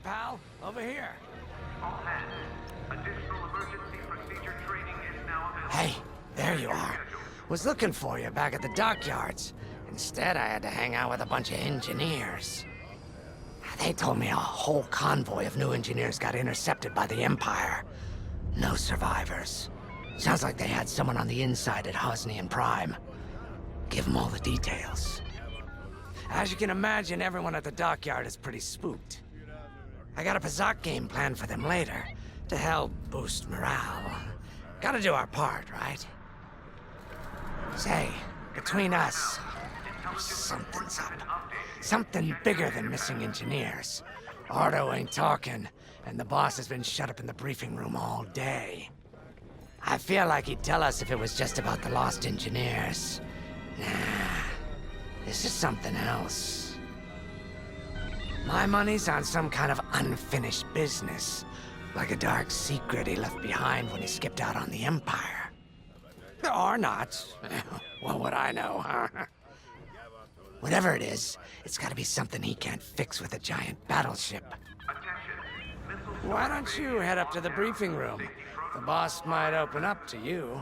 pal. Over here. All hands. Additional emergency procedure training is now available. Hey, there you are. Was looking for you back at the dockyards. Instead, I had to hang out with a bunch of engineers. They told me a whole convoy of new engineers got intercepted by the Empire. No survivors. Sounds like they had someone on the inside at Hosnian Prime. Give them all the details. As you can imagine, everyone at the dockyard is pretty spooked. I got a Pazak game planned for them later, to help boost morale. Gotta do our part, right? Say, between us, something's up. Something bigger than missing engineers. Ardo ain't talking, and the boss has been shut up in the briefing room all day. I feel like he'd tell us if it was just about the lost engineers. Nah, this is something else. My money's on some kind of unfinished business. Like a dark secret he left behind when he skipped out on the Empire. Or not. What would I know, huh? Whatever it is, it's gotta be something he can't fix with a giant battleship. Why don't you head up to the briefing room? The boss might open up to you.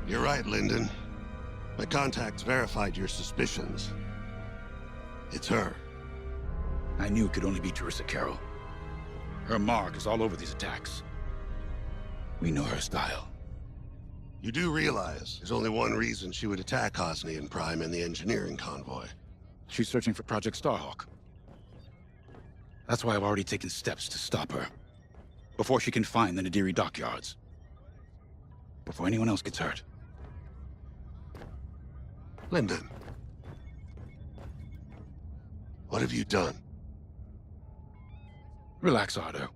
You're right, Lyndon. My contacts verified your suspicions. It's her. I knew it could only be Teresa Carroll. Her mark is all over these attacks. We know her style. You do realize there's only one reason she would attack Hosnian Prime and the engineering convoy. She's searching for Project Starhawk. That's why I've already taken steps to stop her. Before she can find the Nadiri dockyards. Before anyone else gets hurt. Lyndon. What have you done? Relax, Ardo.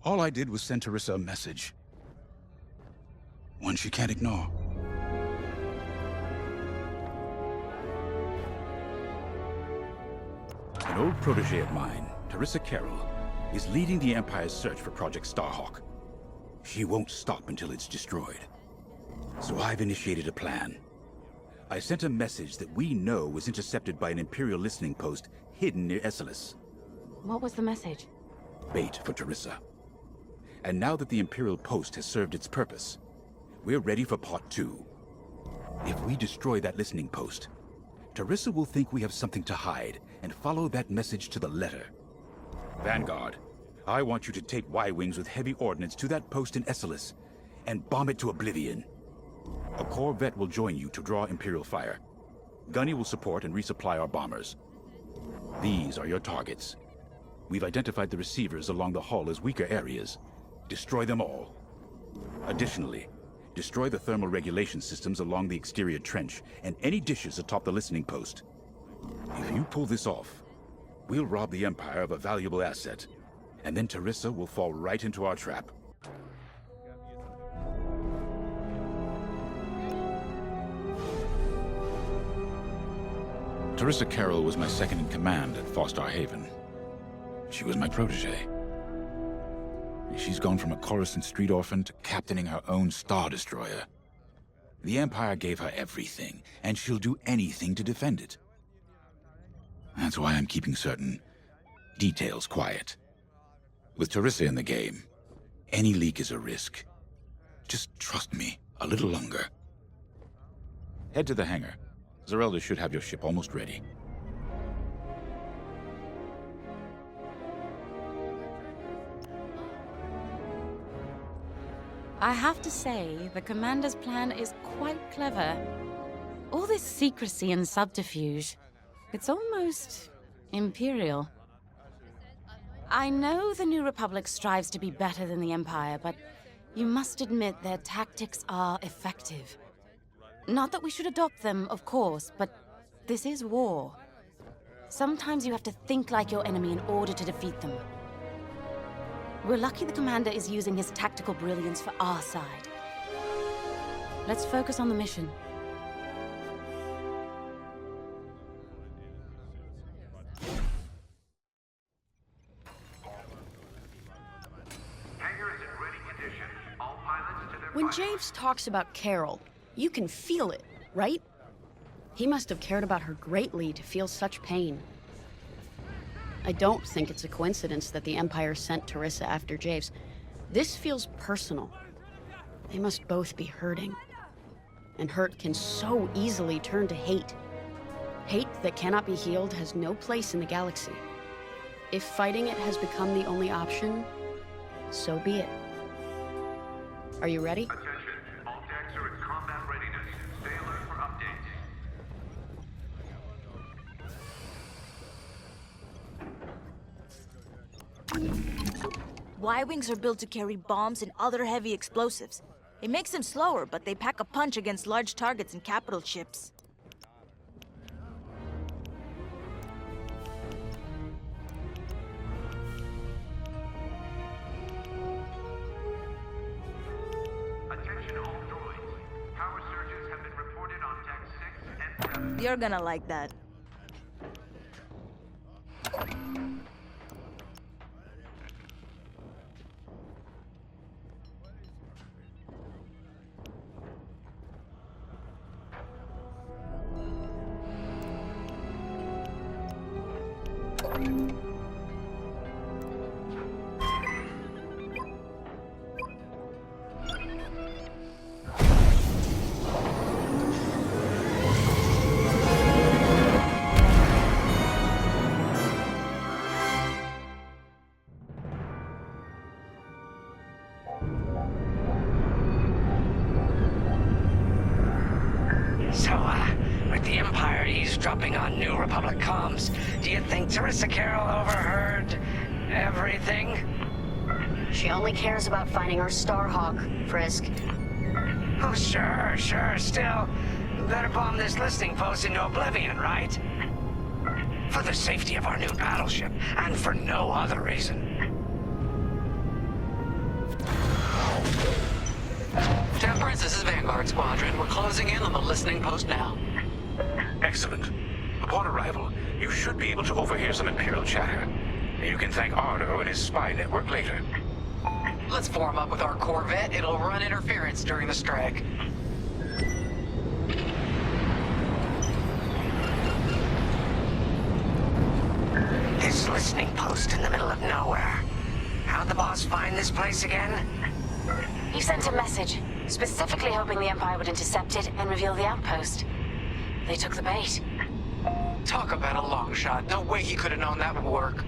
All I did was send Teresa a message. One she can't ignore. An old protege of mine, Teresa Carroll, is leading the Empire's search for Project Starhawk. She won't stop until it's destroyed. So I've initiated a plan. I sent a message that we know was intercepted by an Imperial listening post hidden near Esselis. What was the message? Bait for Teresa. And now that the Imperial post has served its purpose, we're ready for part 2. If we destroy that listening post, Teresa will think we have something to hide and follow that message to the letter. Vanguard, I want you to take Y-Wings with heavy ordnance to that post in Esselis and bomb it to oblivion. A corvette will join you to draw Imperial fire. Gunny will support and resupply our bombers. These are your targets. We've identified the receivers along the hull as weaker areas. Destroy them all. Additionally, destroy the thermal regulation systems along the exterior trench and any dishes atop the listening post. If you pull this off, we'll rob the Empire of a valuable asset, and then Teresa will fall right into our trap. Teresa Carroll was my second in command at Fostar Haven. She was my protege. She's gone from a Coruscant street orphan to captaining her own Star Destroyer. The Empire gave her everything, and she'll do anything to defend it. That's why I'm keeping certain details quiet. With Teresa in the game, any leak is a risk. Just trust me a little longer. Head to the hangar. Zerelda should have your ship almost ready. I have to say, the Commander's plan is quite clever. All this secrecy and subterfuge, it's almost Imperial. I know the New Republic strives to be better than the Empire, but you must admit their tactics are effective. Not that we should adopt them, of course, but this is war. Sometimes you have to think like your enemy in order to defeat them. We're lucky the Commander is using his tactical brilliance for our side. Let's focus on the mission. Eves talks about Carol, you can feel it, right? He must have cared about her greatly to feel such pain. I don't think it's a coincidence that the Empire sent Teresa after Javes. This feels personal. They must both be hurting. And hurt can so easily turn to hate. Hate that cannot be healed has no place in the galaxy. If fighting it has become the only option, so be it. Are you ready? Attention, all decks are in combat readiness. Stay alert for updates. Y-Wings are built to carry bombs and other heavy explosives. It makes them slower, but they pack a punch against large targets and capital ships. Attention all droids. Power surges have been reported on decks 6 and 7. You're gonna like that. With the Empire eavesdropping on New Republic comms, do you think Teresa Carroll overheard everything? She only cares about finding our Starhawk, Frisk. Oh, sure. Still, better bomb this listening post into oblivion, right? For the safety of our new battleship, and for no other reason. Temperance, this is Vanguard Squadron. We're closing in on the listening post now. Excellent. Upon arrival, you should be able to overhear some Imperial chatter. You can thank Ardo and his spy network later. Let's form up with our Corvette. It'll run interference during the strike. This listening post in the middle of nowhere. How'd the boss find this place again? He sent a message, specifically hoping the Empire would intercept it and reveal the outpost. They took the bait. Talk about a long shot. No way he could have known that would work.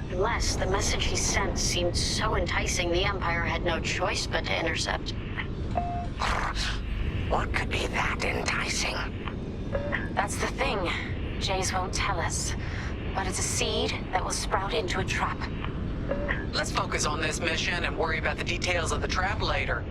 Unless the message he sent seemed so enticing the Empire had no choice but to intercept. What could be that enticing? That's the thing. Jays won't tell us. But it's a seed that will sprout into a trap. Let's focus on this mission and worry about the details of the trap later.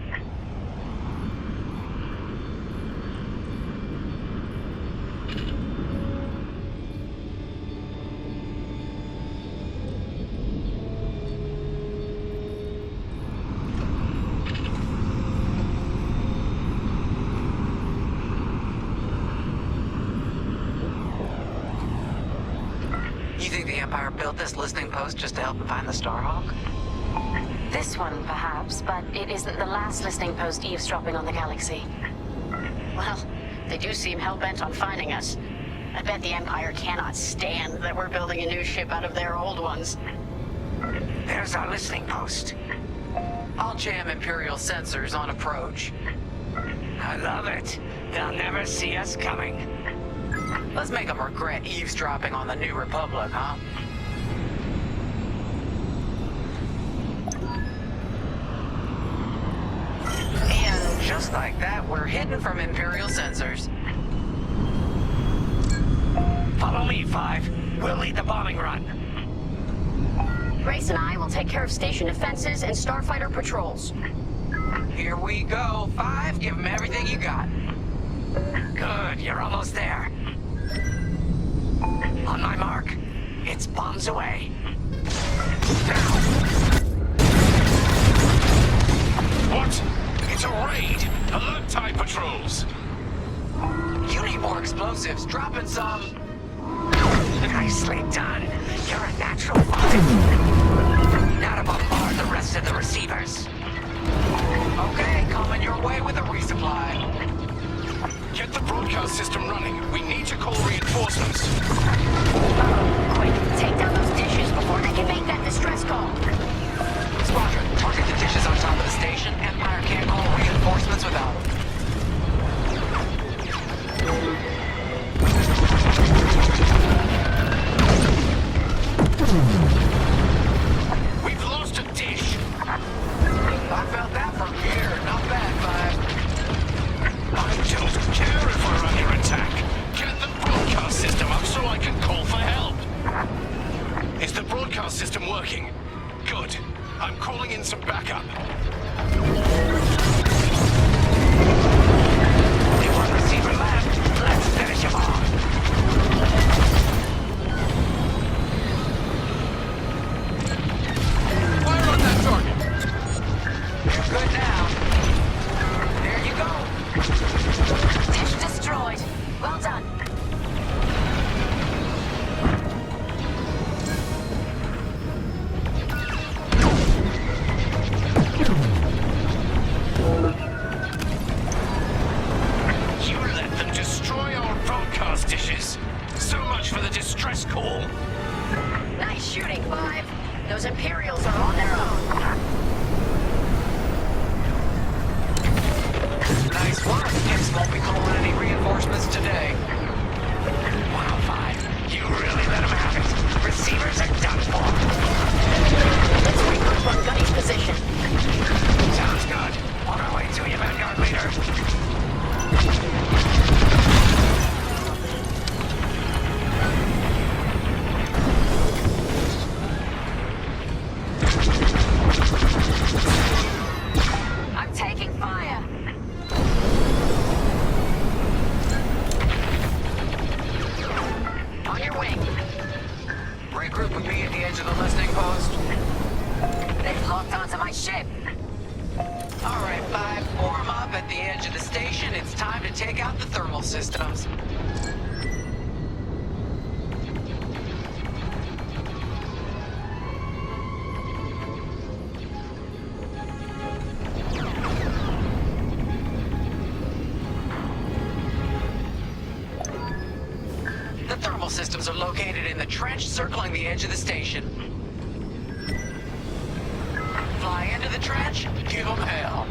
You think the Empire built this listening post just to help them find the Starhawk? This one, perhaps, but it isn't the last listening post eavesdropping on the galaxy. Well, they do seem hell-bent on finding us. I bet the Empire cannot stand that we're building a new ship out of their old ones. There's our listening post. I'll jam Imperial sensors on approach. I love it. They'll never see us coming. Let's make them regret eavesdropping on the New Republic, huh? And just like that, we're hidden from Imperial sensors. Follow me, Five. We'll lead the bombing run. Grace and I will take care of station defenses and starfighter patrols. Here we go. 5, give them everything you got. Good, you're almost there. On my mark, it's bombs away. Now! What? It's a raid! Alert TIE patrols! You need more explosives. Dropping some. Nicely done. You're a natural. Now to bombard the rest of the receivers. Okay, coming your way with a resupply. Get the broadcast system running. We need to call reinforcements. Quick, take down those dishes before they can make that distress call. Squadron, target the dishes on top of the station. Empire can't call reinforcements without them. We've lost a dish. I felt that from here. Not bad, Five. I don't care if we're under attack. Get the broadcast system up so I can call for help. Is the broadcast system working? Good. I'm calling in some backup. Only one receiver left. Let's finish him off. Fire on that target. You're good now. There you go. Dish destroyed. Well done. You let them destroy our broadcast dishes. So much for the distress call. Nice shooting, Five. Those Imperials are on their own. Nice work. Hicks won't be calling any reinforcements today. Wow, Five. You really let him have it. Receivers are done for. Let's regroup on Gunny's position. Sounds good. On our way to you, Vanguard Leader. I'm taking fire. On your wing. Regroup with me at the edge of the listening post. They've locked onto my ship. All right, Five. Form up at the edge of the station. It's time to take out the thermal systems. The thermal systems are located in the trench circling the edge of the station. Fly into the trench, give them hell.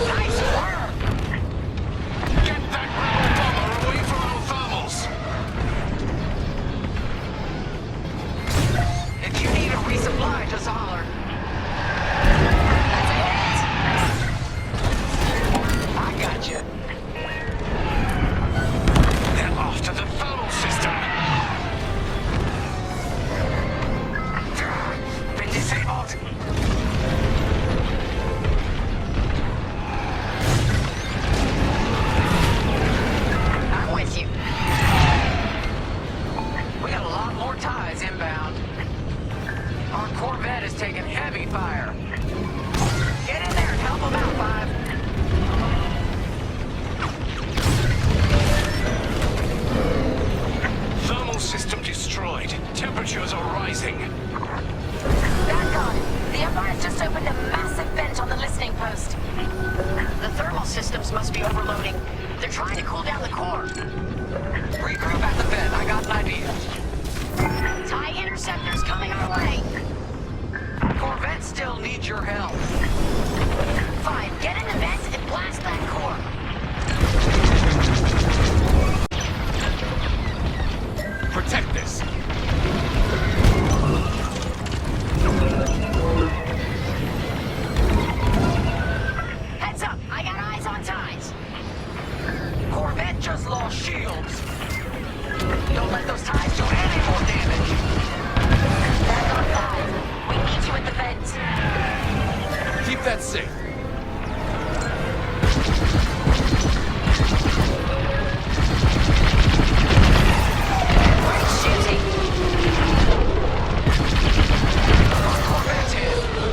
Nice work. Get that rebel bomber away from our thermals. If you need a resupply, just holler. I got you. They're after the thermal system. Been disabled. I'm with you. We got a lot more ties inbound. Our Corvette is taking heavy fire. Get in there and help them out, Five. Thermal system destroyed. Temperatures are rising. Back on. The Empire's just opened a massive vent on the listening post. The thermal systems must be overloading. They're trying to cool down the core. Regroup at the vent. I got an idea. TIE interceptors coming our way. Corvette still needs your help. Fine, get in the vent and blast that core. Protect this. Heads up, I got eyes on ties. Corvette just lost shields. Don't let those ties do any more damage. Back on 5. We need you at the vent. Keep that safe. Great shooting. Corvette's hit.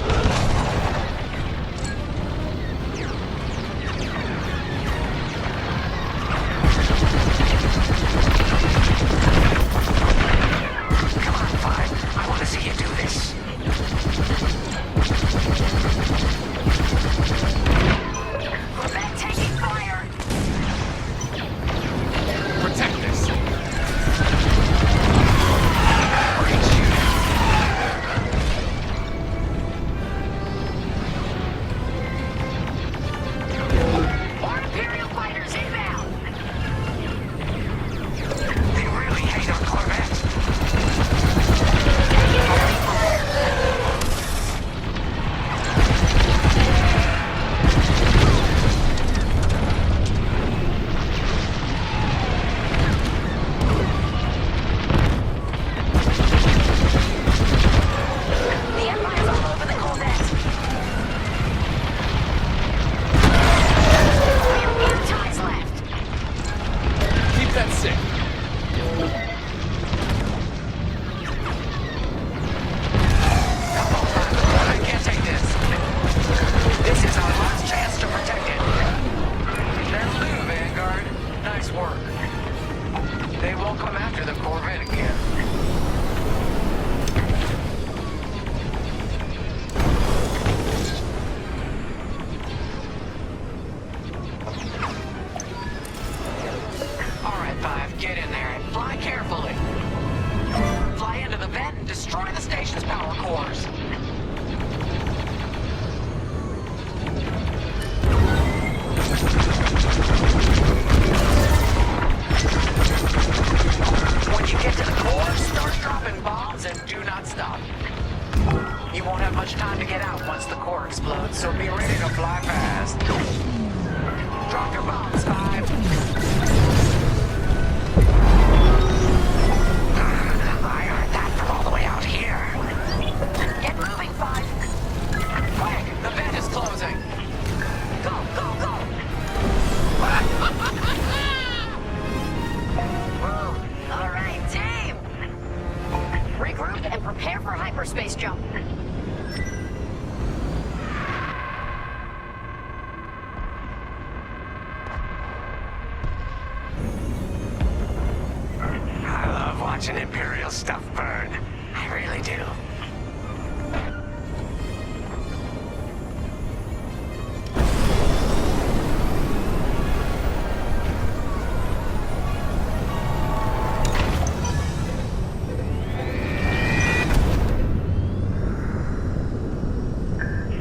stuff burn. I really do.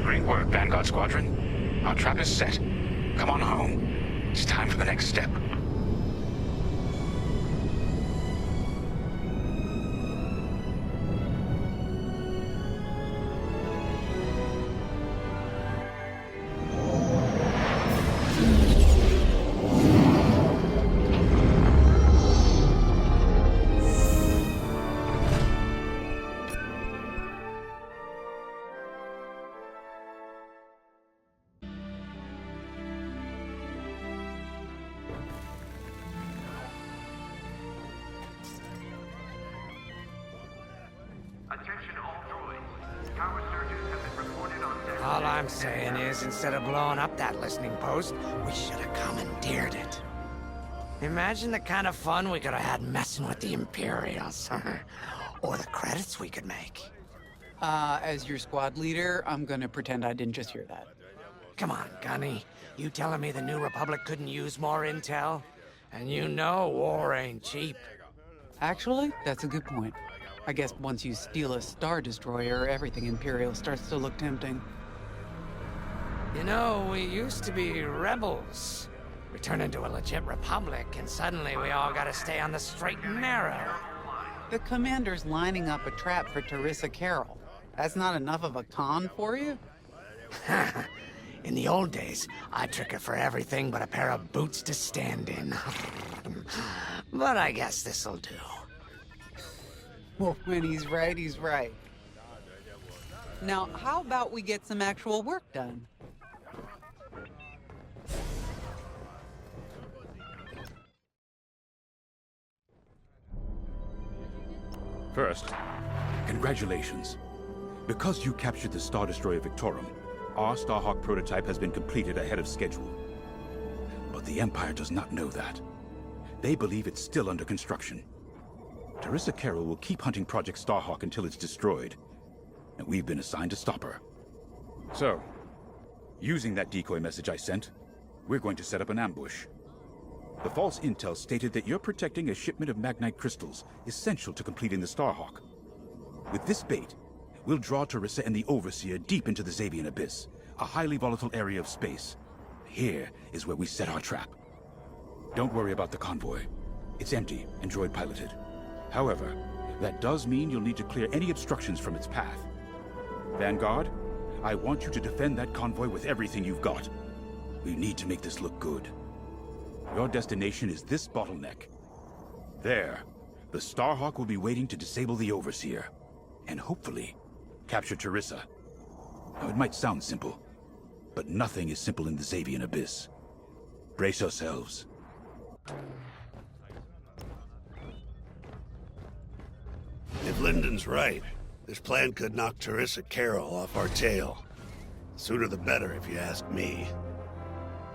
Great work, Vanguard Squadron. Our trap is set. Come on home. It's time for the next step. Attention all droids. Power surges have been reported on deck. All I'm saying is, instead of blowing up that listening post, we should have commandeered it. Imagine the kind of fun we could have had messing with the Imperials. Or the credits we could make. As your squad leader, I'm gonna pretend I didn't just hear that. Come on, Gunny. You telling me the New Republic couldn't use more intel? And you know war ain't cheap. Actually, that's a good point. I guess once you steal a Star Destroyer, everything Imperial starts to look tempting. You know, we used to be rebels. We turned into a legit republic, and suddenly we all gotta stay on the straight and narrow. The commander's lining up a trap for Teresa Carroll. That's not enough of a con for you? In the old days, I'd trick her for everything but a pair of boots to stand in. But I guess this'll do. Well, when he's right, he's right. Now, how about we get some actual work done? First, congratulations. Because you captured the Star Destroyer Victorum, our Starhawk prototype has been completed ahead of schedule. But the Empire does not know that. They believe it's still under construction. Teresa Carroll will keep hunting Project Starhawk until it's destroyed, and we've been assigned to stop her. So, using that decoy message I sent, we're going to set up an ambush. The false intel stated that you're protecting a shipment of Magnite crystals essential to completing the Starhawk. With this bait, we'll draw Teresa and the Overseer deep into the Xavian Abyss, a highly volatile area of space. Here is where we set our trap. Don't worry about the convoy. It's empty and droid-piloted. However, that does mean you'll need to clear any obstructions from its path. Vanguard, I want you to defend that convoy with everything you've got. We need to make this look good. Your destination is this bottleneck. There, the Starhawk will be waiting to disable the Overseer, and hopefully, capture Teresa. Now, it might sound simple, but nothing is simple in the Xavian Abyss. Brace yourselves. If Lyndon's right, this plan could knock Teresa Carroll off our tail. Sooner the better, if you ask me.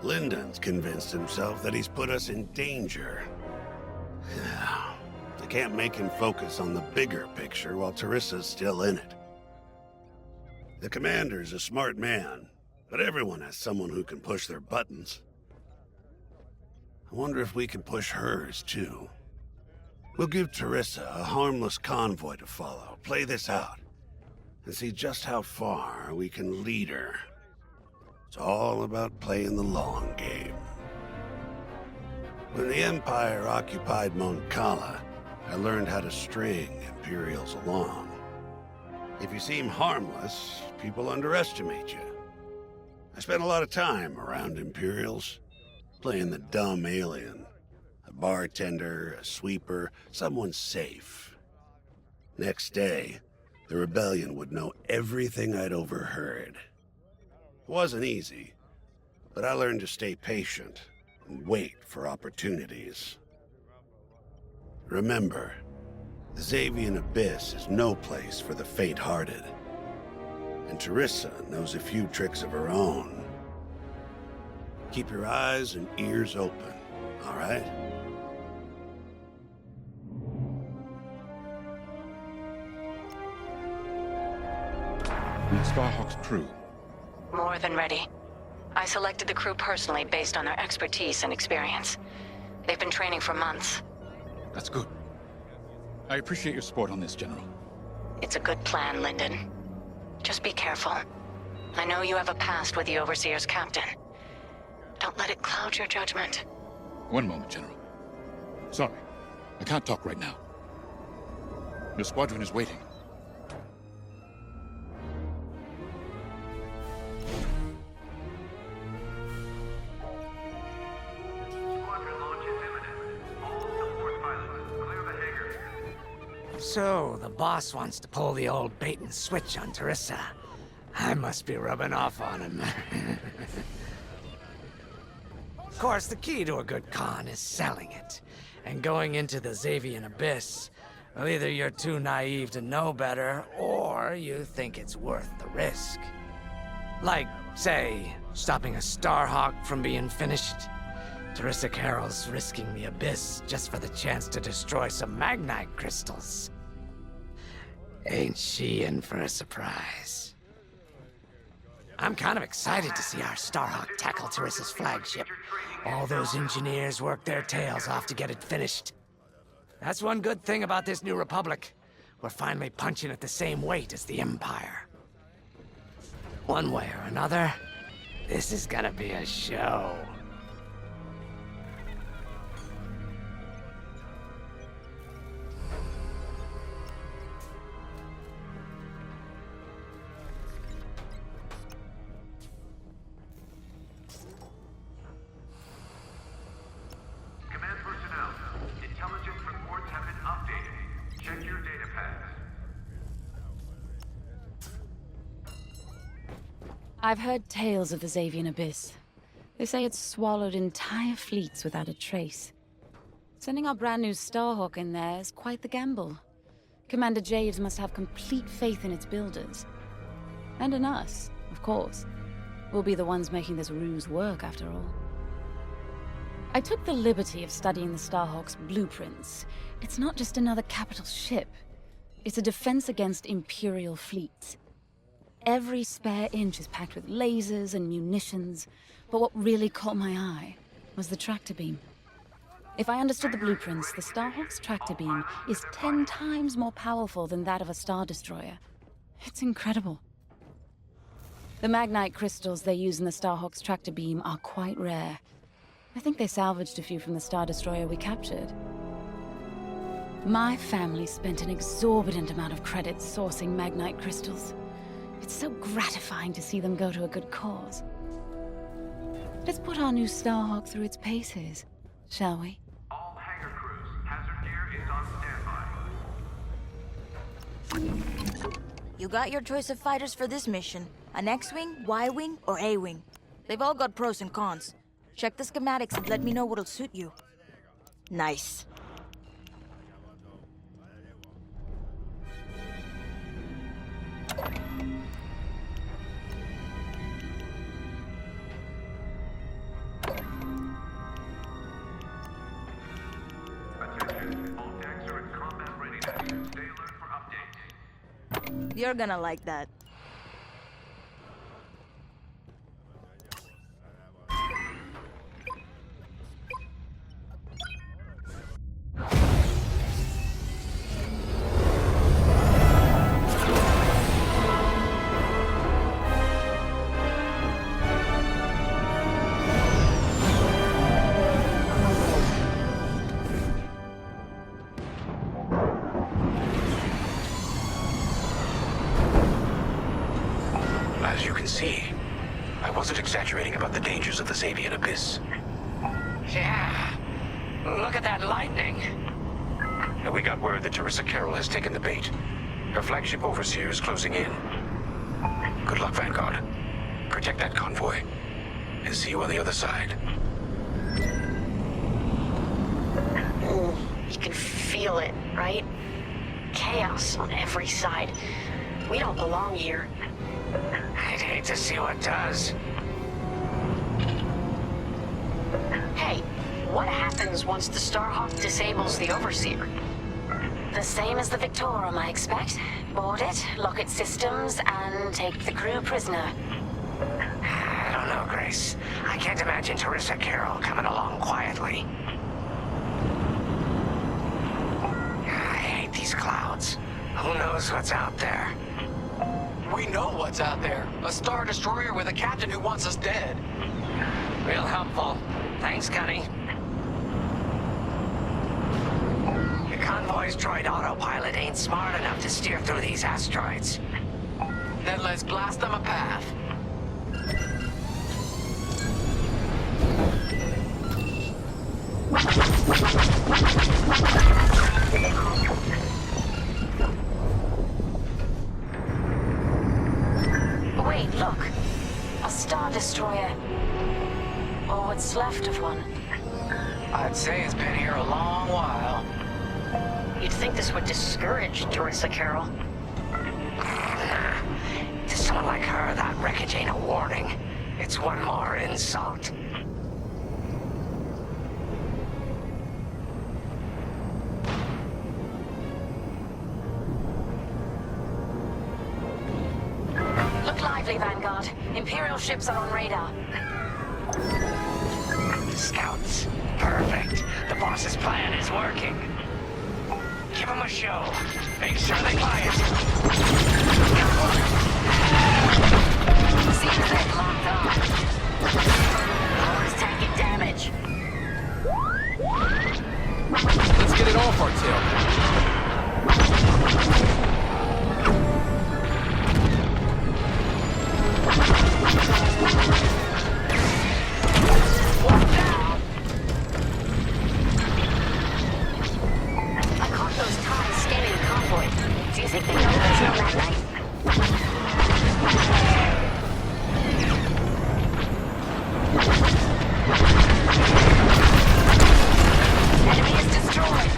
Lyndon's convinced himself that he's put us in danger. I can't make him focus on the bigger picture while Teresa's still in it. The commander's a smart man, but everyone has someone who can push their buttons. I wonder if we can push hers, too. We'll give Teresa a harmless convoy to follow, play this out, and see just how far we can lead her. It's all about playing the long game. When the Empire occupied Mon Cala, I learned how to string Imperials along. If you seem harmless, people underestimate you. I spent a lot of time around Imperials, playing the dumb alien. A bartender, a sweeper, someone safe. Next day, the rebellion would know everything I'd overheard. It wasn't easy, but I learned to stay patient and wait for opportunities. Remember, the Xavian Abyss is no place for the faint-hearted. And Teresa knows a few tricks of her own. Keep your eyes and ears open, all right? the Starhawk's crew? More than ready. I selected the crew personally based on their expertise and experience. They've been training for months. That's good. I appreciate your support on this, General. It's a good plan, Lyndon. Just be careful. I know you have a past with the Overseer's captain. Don't let it cloud your judgment. One moment, General. Sorry, I can't talk right now. Your squadron is waiting. Squadron launch is imminent. All support pilots, clear the hangar. So, the boss wants to pull the old bait and switch on Teresa. I must be rubbing off on him. Of course, the key to a good con is selling it. And going into the Xavian Abyss, well, either you're too naive to know better, or you think it's worth the risk. Like, say, stopping a Starhawk from being finished. Teresa Carroll's risking the Abyss just for the chance to destroy some Magnite crystals. Ain't she in for a surprise? I'm kind of excited to see our Starhawk tackle Teresa's flagship. All those engineers work their tails off to get it finished. That's one good thing about this new Republic. We're finally punching at the same weight as the Empire. One way or another, this is gonna be a show. Command personnel, intelligence reports have been updated. Check your data pads. I've heard tales of the Xavian Abyss. They say it's swallowed entire fleets without a trace. Sending our brand new Starhawk in there is quite the gamble. Commander Javes must have complete faith in its builders. And in us, of course. We'll be the ones making this ruse work, after all. I took the liberty of studying the Starhawk's blueprints. It's not just another capital ship. It's a defense against Imperial fleets. Every spare inch is packed with lasers and munitions, but what really caught my eye was the tractor beam. If I understood the blueprints, the Starhawk's tractor beam is 10 times more powerful than that of a Star Destroyer. It's incredible. The Magnite crystals they use in the Starhawk's tractor beam are quite rare. I think they salvaged a few from the Star Destroyer we captured. My family spent an exorbitant amount of credits sourcing Magnite crystals. It's so gratifying to see them go to a good cause. Let's put our new Starhawk through its paces, shall we? All hangar crews, hazard gear is on standby. You got your choice of fighters for this mission. An X-Wing, Y-Wing, or A-Wing. They've all got pros and cons. Check the schematics and let me know what'll suit you. Nice. Attention, all decks are in combat readiness. Stay alert for updates. You're gonna like that. As you can see, I wasn't exaggerating about the dangers of the Xavian Abyss. Yeah. Look at that lightning. And we got word that Teresa Carroll has taken the bait. Her flagship Overseer is closing in. Good luck, Vanguard. Protect that convoy. And see you on the other side. You can feel it, right? Chaos on every side. We don't belong here. I'd hate to see what does. Hey, what happens once the Starhawk disables the Overseer? The same as the Victorum, I expect. Board it, lock its systems, and take the crew prisoner. I don't know, Grace. I can't imagine Teresa Carroll coming along quietly. I hate these clouds. Who knows what's out there? We know what's out there. A Star Destroyer with a captain who wants us dead. Real helpful. Thanks, Gunny. Your convoy's droid autopilot ain't smart enough to steer through these asteroids. Then let's blast them a path. Wait, look. A Star Destroyer. Or what's left of one. I'd say it's been here a long while. You'd think this would discourage Teresa Carroll. To someone like her, that wreckage ain't a warning. It's one more insult. Look lively, Vanguard. Imperial ships are on radar. Scouts. Perfect. The boss's plan is working. Give them a show. Make sure they buy it. Seems they're clocked on. Power's taking damage. Let's get it off our tail. I caught those ties scanning the convoy. Do you think they know there's no that night? Enemy is destroyed.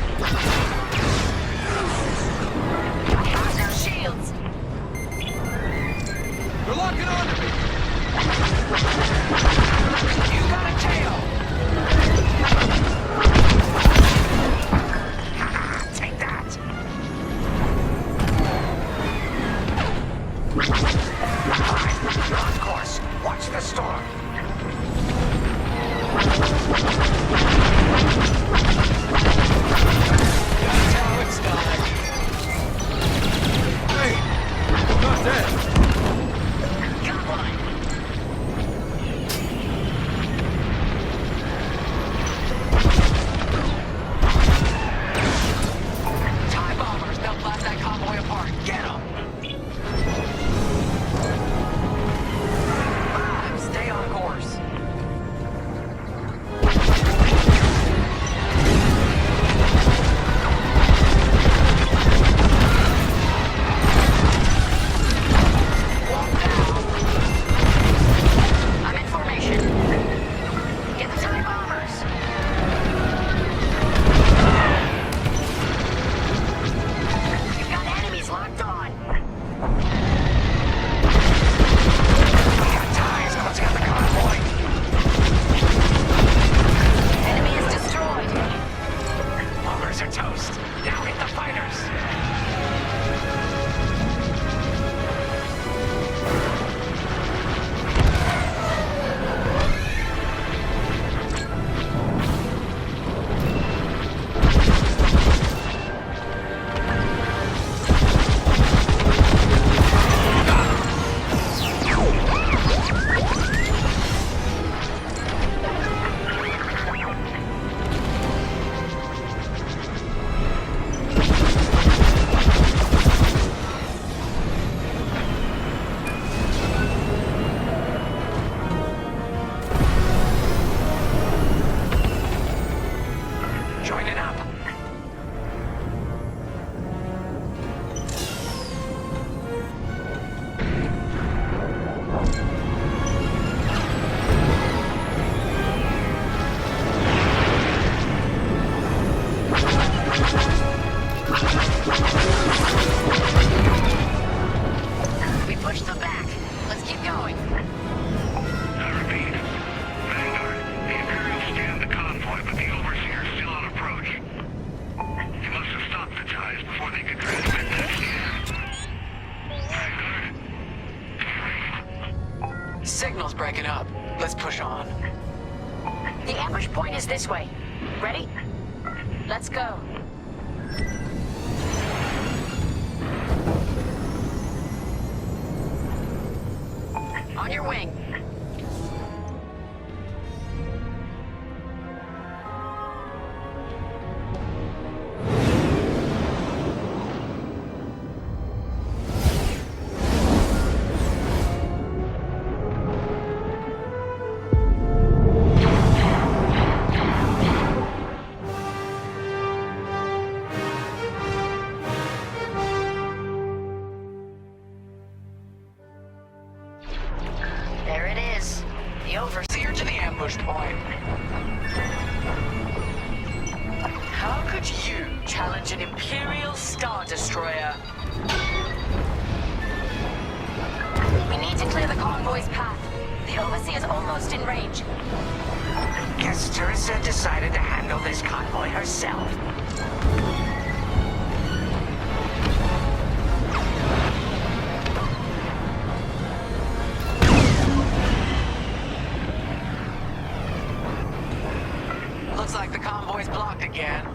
on. The ambush point is this way. Ready? Let's go. On your wing. There it is. The overseer To the ambush point. How could you challenge an Imperial Star Destroyer? We need to clear the convoy's path. The overseer's almost in range. Guess Teresa decided to handle this convoy herself. Looks like the convoy's blocked again.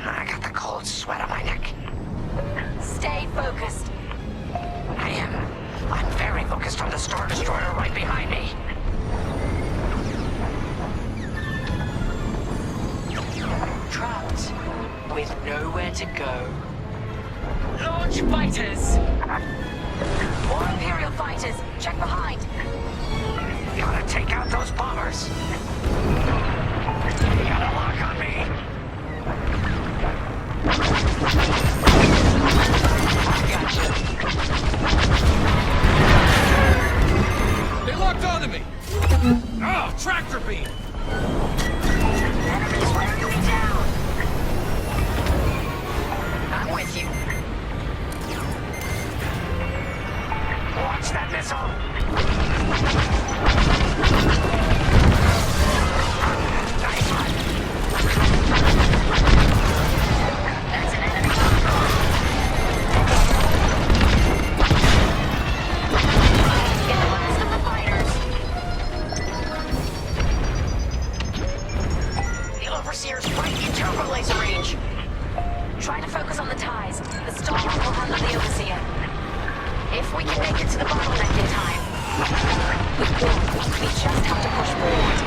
I got the cold sweat on my neck. Stay focused. I'm very focused on the Star Destroyer right behind me. Trapped with nowhere to go. Launch fighters! More Imperial fighters. Check behind. Gotta take out those bombers. You got a lock on me. I gotcha. They locked onto me! Oh, tractor beam! Enemies wearing me down. I'm with you. Watch that missile. Nice one. That's an enemy. Get the last of the fighters. The overseer's right in turbo laser range. Try to focus on the ties. The Star will handle the overseer. If we can make it to the bottleneck in time. We will. We just have to push forward.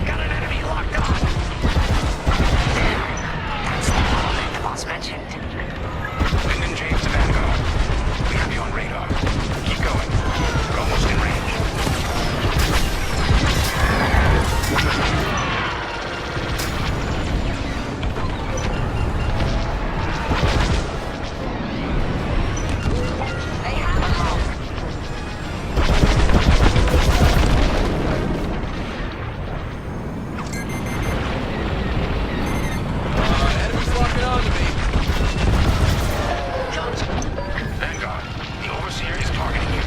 Got an enemy locked on. That's the bottleneck the boss mentioned. Lyndon James to Vanguard. We have you on radar. Keep going. We're almost in range. They have a lock. Enemy's locking onto me. Vanguard, the Overseer is targeting you.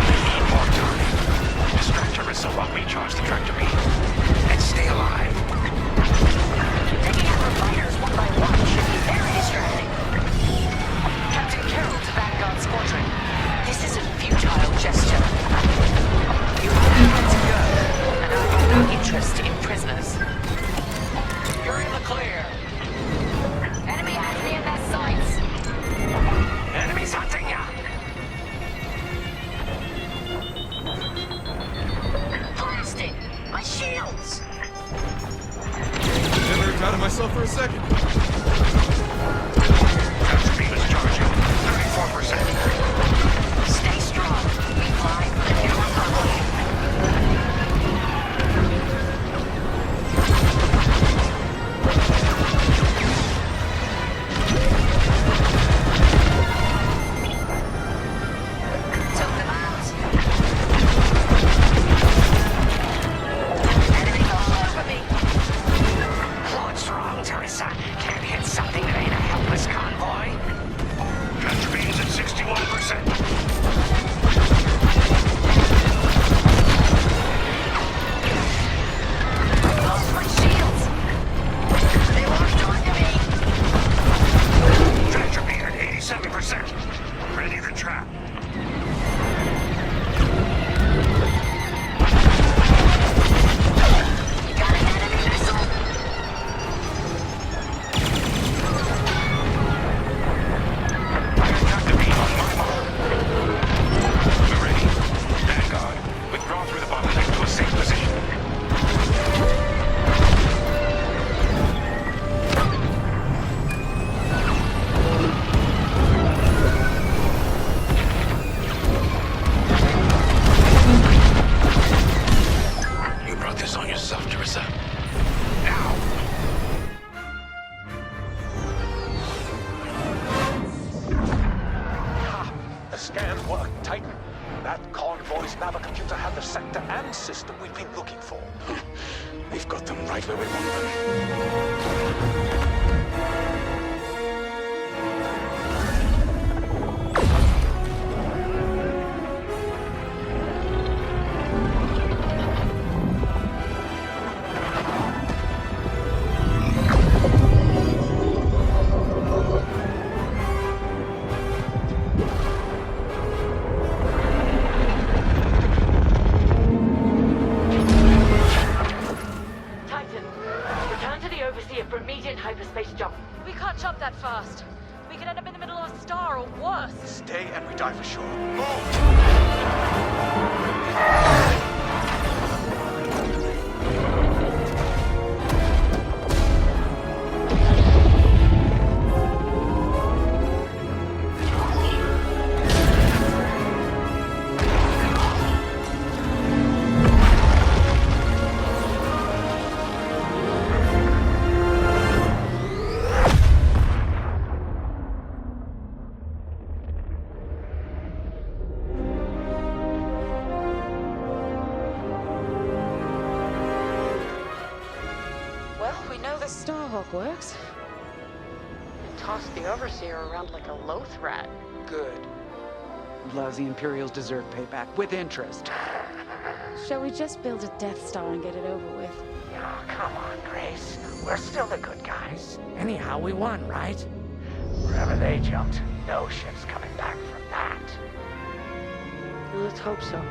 We need more time. Distract Teresa while we charge the tractor beam. And stay alive. Taking out the fighters one by one should be very distracting. Captain Carroll to Vanguard Squadron. This is a futile gesture. You have nowhere to go, and I have no interest in prisoners. You're in the clear. Enemy has me in their sights. Enemies hunting ya. Blasted! My shields! Never doubted myself for a second. Tractor beam is charging. 34%. Stay strong. We fly for the new republic. Took them out. Enemy Teresa. Now! The scan worked, Titan. That convoy's navicomputer had the sector and system we've been looking for. We've got them right where we want them. Titan, return to the Overseer for immediate hyperspace jump. We can't jump that fast. We could end up in the middle of a star or worse. Stay and we die for sure. Move! Well, we know the Starhawk works. Toss the Overseer around like a loath rat. Good. Lousy Imperials deserve payback with interest. Shall we just build a Death Star and get it over with? Oh, come on, Grace. We're still the good guys. Anyhow, we won, right? Wherever they jumped, no ship's coming back from that. Let's hope so.